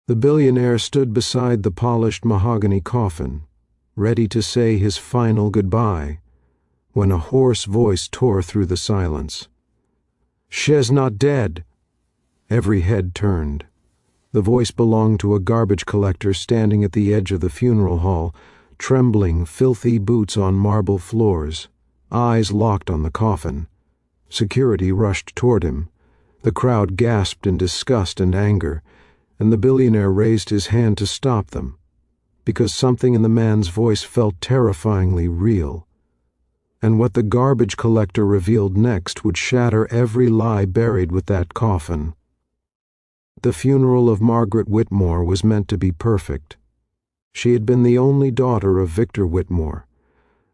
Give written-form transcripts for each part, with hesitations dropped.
The billionaire stood beside the polished mahogany coffin, ready to say his final goodbye, when a hoarse voice tore through the silence. "She's not dead!" Every head turned. The voice belonged to a garbage collector standing at the edge of the funeral hall, trembling, filthy boots on marble floors, eyes locked on the coffin. Security rushed toward him. The crowd gasped in disgust and anger, and the billionaire raised his hand to stop them, because something in the man's voice felt terrifyingly real. And what the garbage collector revealed next would shatter every lie buried with that coffin. The funeral of Margaret Whitmore was meant to be perfect. She had been the only daughter of Victor Whitmore,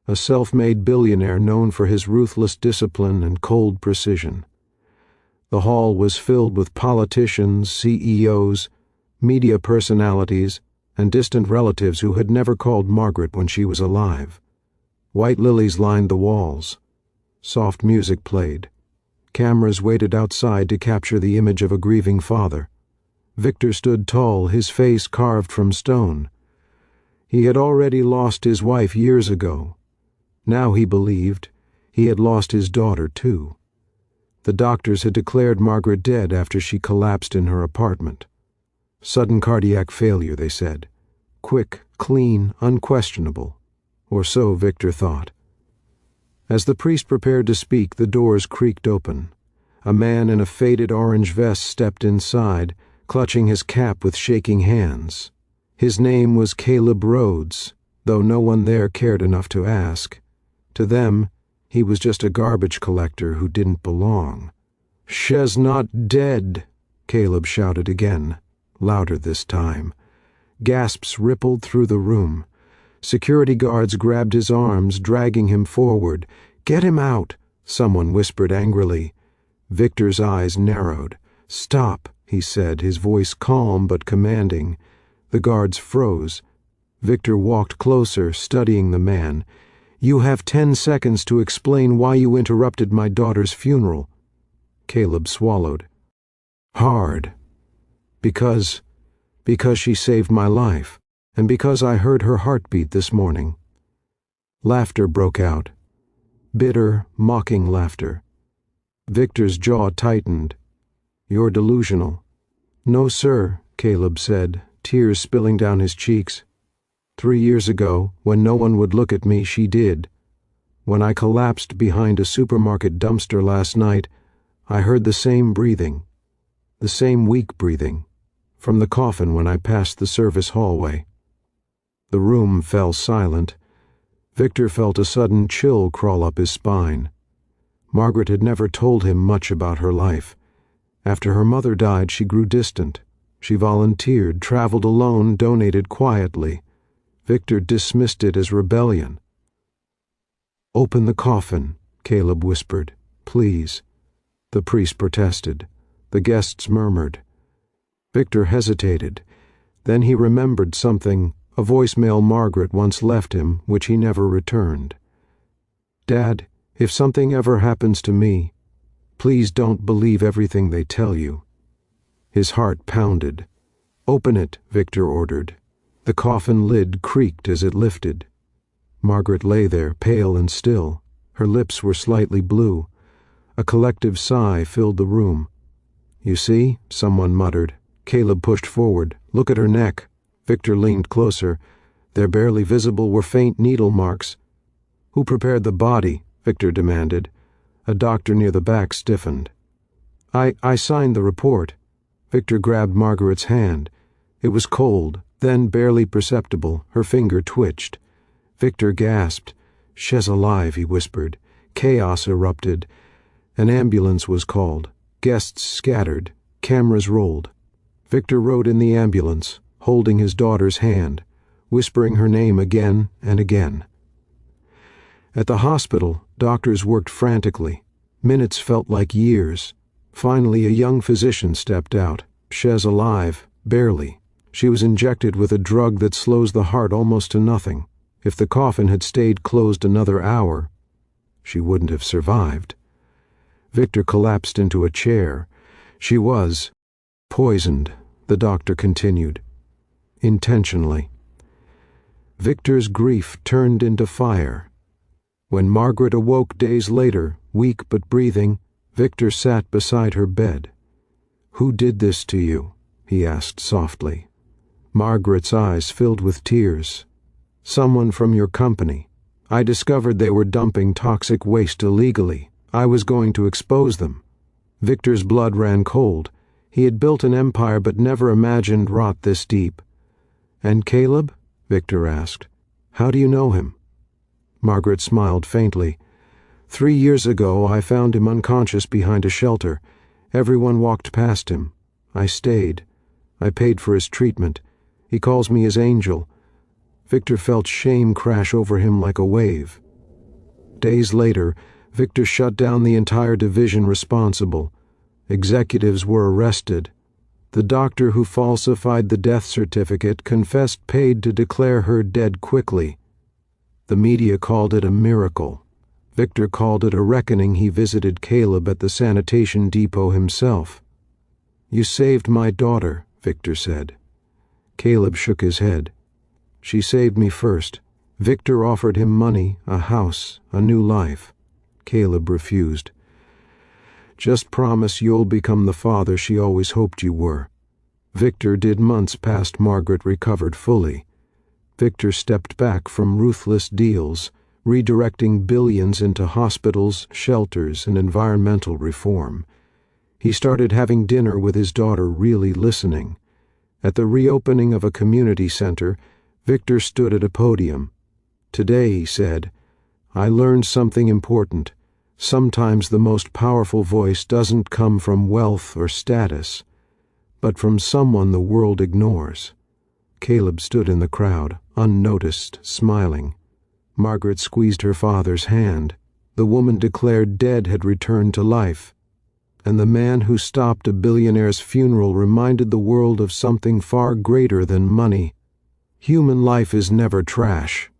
a self-made billionaire known for his ruthless discipline and cold precision. The hall was filled with politicians, CEOs, media personalities, and distant relatives who had never called Margaret when she was alive. White lilies lined the walls. Soft music played. Cameras waited outside to capture the image of a grieving father. Victor stood tall, his face carved from stone. He had already lost his wife years ago. Now he believed he had lost his daughter too. The doctors had declared Margaret dead after she collapsed in her apartment. Sudden cardiac failure, they said. Quick, clean, unquestionable. Or so Victor thought. As the priest prepared to speak, the doors creaked open. A man in a faded orange vest stepped inside, clutching his cap with shaking hands. His name was Caleb Rhodes, though no one there cared enough to ask. To them, he was just a garbage collector who didn't belong. "She's not dead," Caleb shouted again, louder this time. Gasps rippled through the room. Security guards grabbed his arms, dragging him forward. "Get him out," someone whispered angrily. Victor's eyes narrowed. "Stop," he said, his voice calm but commanding. The guards froze. Victor walked closer, studying the man. "You have 10 seconds to explain why you interrupted my daughter's funeral." Caleb swallowed. "Hard. Because she saved my life, and because I heard her heartbeat this morning." Laughter broke out. Bitter, mocking laughter. Victor's jaw tightened. "You're delusional." "No, sir," Caleb said, tears spilling down his cheeks. 3 years ago, when no one would look at me, she did. When I collapsed behind a supermarket dumpster last night, I heard the same breathing, the same weak breathing, from the coffin when I passed the service hallway. The room fell silent. Victor felt a sudden chill crawl up his spine. Margaret had never told him much about her life. After her mother died, she grew distant. She volunteered, traveled alone, donated quietly. Victor dismissed it as rebellion. "Open the coffin," Caleb whispered. "Please." The priest protested. The guests murmured. Victor hesitated. Then he remembered something, a voicemail Margaret once left him, which he never returned. "Dad, if something ever happens to me, please don't believe everything they tell you." His heart pounded. "Open it," Victor ordered. The coffin lid creaked as it lifted. Margaret lay there, pale and still. Her lips were slightly blue. A collective sigh filled the room. "You see?" someone muttered. Caleb pushed forward. "Look at her neck." Victor leaned closer. There, barely visible, were faint needle marks. "Who prepared the body?" Victor demanded. A doctor near the back stiffened. I signed the report." Victor grabbed Margaret's hand. It was cold, then barely perceptible. Her finger twitched. Victor gasped. "She's alive," he whispered. Chaos erupted. An ambulance was called. Guests scattered. Cameras rolled. Victor rode in the ambulance, holding his daughter's hand, whispering her name again and again. At the hospital, doctors worked frantically. Minutes felt like years. Finally, a young physician stepped out. "She's alive, barely. She was injected with a drug that slows the heart almost to nothing. If the coffin had stayed closed another hour, she wouldn't have survived." Victor collapsed into a chair. "She was poisoned," the doctor continued. intentionally. Victor's grief turned into fire. When Margaret awoke days later, weak but breathing, Victor sat beside her bed. "Who did this to you?" he asked softly. Margaret's eyes filled with tears. "Someone from your company. I discovered they were dumping toxic waste illegally. I was going to expose them." Victor's blood ran cold. He had built an empire but never imagined rot this deep. "And Caleb?" Victor asked. "How do you know him?" Margaret smiled faintly. 3 years ago I found him unconscious behind a shelter. Everyone walked past him. I stayed. I paid for his treatment. He calls me his angel." Victor felt shame crash over him like a wave. Days later, Victor shut down the entire division responsible. Executives were arrested. The doctor who falsified the death certificate confessed paid to declare her dead quickly. The media called it a miracle. Victor called it a reckoning. He visited Caleb at the sanitation depot himself. "You saved my daughter," Victor said. Caleb shook his head. "She saved me first." Victor offered him money, a house, a new life. Caleb refused. "Just promise you'll become the father she always hoped you were." Victor did months past Margaret recovered fully. Victor stepped back from ruthless deals, redirecting billions into hospitals, shelters, and environmental reform. He started having dinner with his daughter, really listening. At the reopening of a community center, Victor stood at a podium. "Today," he said, "I learned something important. Sometimes the most powerful voice doesn't come from wealth or status, but from someone the world ignores." Caleb stood in the crowd, unnoticed, smiling. Margaret squeezed her father's hand. The woman declared dead had returned to life. And the man who stopped a billionaire's funeral reminded the world of something far greater than money. Human life is never trash.